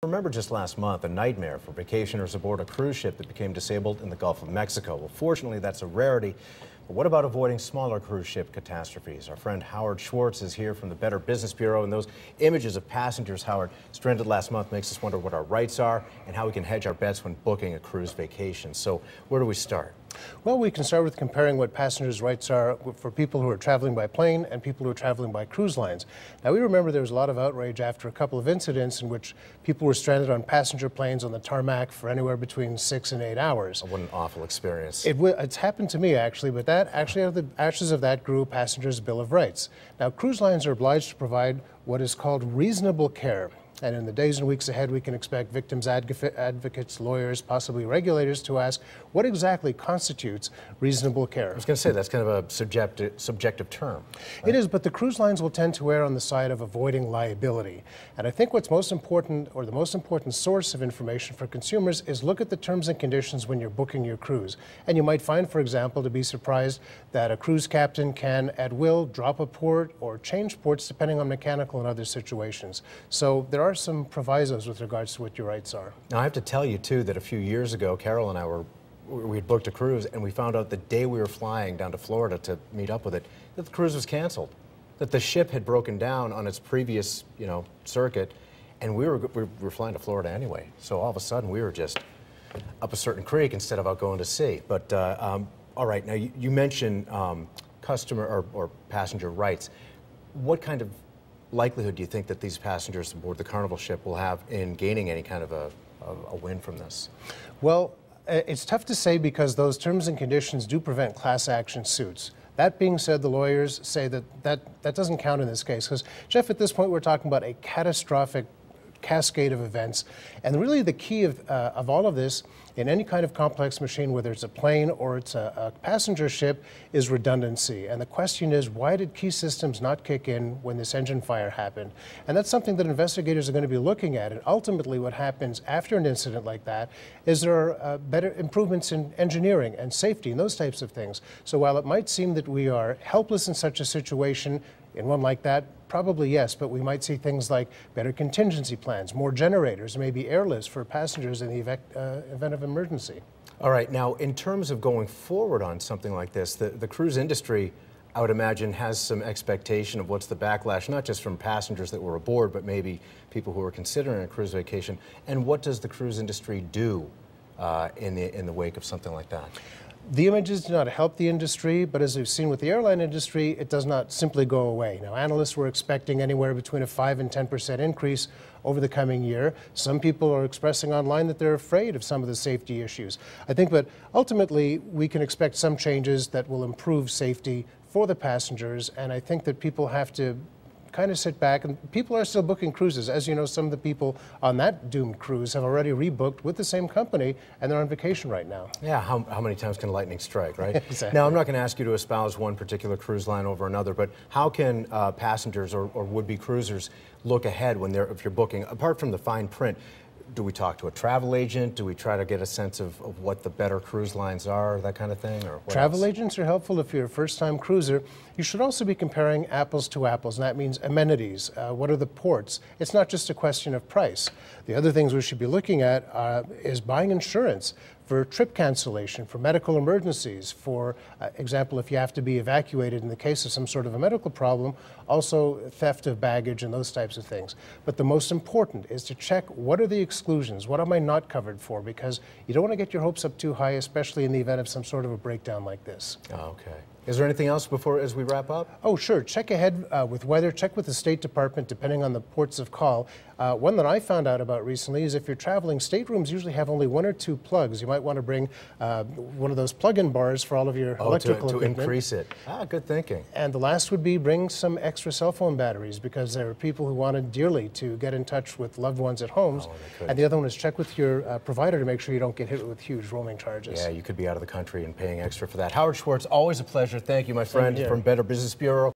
Remember just last month, a nightmare for vacationers aboard a cruise ship that became disabled in the Gulf of Mexico. Well, fortunately, that's a rarity. But what about avoiding smaller cruise ship catastrophes? Our friend Howard Schwartz is here from the Better Business Bureau, and those images of passengers, Howard, stranded last month makes us wonder what our rights are and how we can hedge our bets when booking a cruise vacation. So where do we start? Well, we can start with comparing what passengers' rights are for people who are traveling by plane and people who are traveling by cruise lines. Now, we remember there was a lot of outrage after a couple of incidents in which people were stranded on passenger planes on the tarmac for anywhere between 6 and 8 hours. What an awful experience. It's happened to me, actually, but that actually, out of the ashes of that grew a passenger's Bill of Rights. Now, cruise lines are obliged to provide what is called reasonable care. And in the days and weeks ahead, we can expect victims' advocates, lawyers, possibly regulators to ask what exactly constitutes reasonable care. I was going to say, that's kind of a subjective term. Right? It is, but the cruise lines will tend to err on the side of avoiding liability. And I think what's most important, or the most important source of information for consumers, is look at the terms and conditions when you're booking your cruise. And you might find, for example, to be surprised that a cruise captain can, at will, drop a port or change ports depending on mechanical and other situations. So there are some provisos with regards to what your rights are. Now, I have to tell you, too, that a few years ago, Carol and I we had booked a cruise, and we found out the day we were flying down to Florida to meet up with it, that the cruise was canceled, that the ship had broken down on its previous, circuit, and we were flying to Florida anyway. So all of a sudden, we were just up a certain creek instead of out going to sea. But all right, now you mentioned customer or passenger rights. What kind of likelihood do you think that these passengers aboard the Carnival ship will have in gaining any kind of a win from this? Well, it's tough to say because those terms and conditions do prevent class action suits. That being said, the lawyers say that doesn't count in this case because, Jeff, at this point we're talking about a catastrophic cascade of events. And really the key of all of this in any kind of complex machine, whether it's a plane or it's a passenger ship, is redundancy. And the question is, why did key systems not kick in when this engine fire happened? And that's something that investigators are going to be looking at. And ultimately what happens after an incident like that is there are better improvements in engineering and safety and those types of things. So while it might seem that we are helpless in such a situation, in one like that, probably yes, but we might see things like better contingency plans, more generators, maybe airlifts for passengers in the event of emergency. All right, now in terms of going forward on something like this, the cruise industry, I would imagine, has some expectation of what's the backlash, not just from passengers that were aboard, but maybe people who are considering a cruise vacation. And what does the cruise industry do in the wake of something like that? The images do not help the industry, but as we've seen with the airline industry, it does not simply go away. Now, analysts were expecting anywhere between a 5% and 10% increase over the coming year. Some people are expressing online that they're afraid of some of the safety issues. I think that ultimately we can expect some changes that will improve safety for the passengers, and I think that people have to kind of sit back, and people are still booking cruises. As you know, some of the people on that doomed cruise have already rebooked with the same company, and they're on vacation right now. Yeah, how many times can lightning strike, right? Exactly. Now, I'm not going to ask you to espouse one particular cruise line over another, but how can passengers or would-be cruisers look ahead if you're booking, apart from the fine print? Do we talk to a travel agent? Do we try to get a sense of what the better cruise lines are, that kind of thing? Or what Travel else? agents are helpful if you're a first-time cruiser. You should also be comparing apples to apples, and that means amenities. What are the ports? It's not just a question of price. The other things we should be looking at is buying insurance for trip cancellation, for medical emergencies, for example, if you have to be evacuated in the case of some sort of a medical problem, also theft of baggage and those types of things. But the most important is to check what are the exclusions, what am I not covered for, because you don't want to get your hopes up too high, especially in the event of some sort of a breakdown like this. Okay. Is there anything else as we wrap up? Oh, sure. Check ahead with weather. Check with the State Department, depending on the ports of call. One that I found out about recently is if you're traveling, staterooms usually have only 1 or 2 plugs. You might want to bring one of those plug-in bars for all of your electrical equipment. To increase it. Ah, good thinking. And the last would be bring some extra cell phone batteries, because there are people who wanted dearly to get in touch with loved ones at homes. And the other one is check with your provider to make sure you don't get hit with huge roaming charges. Yeah, you could be out of the country and paying extra for that. Howard Schwartz, always a pleasure. Thank you, my friend, from Better Business Bureau.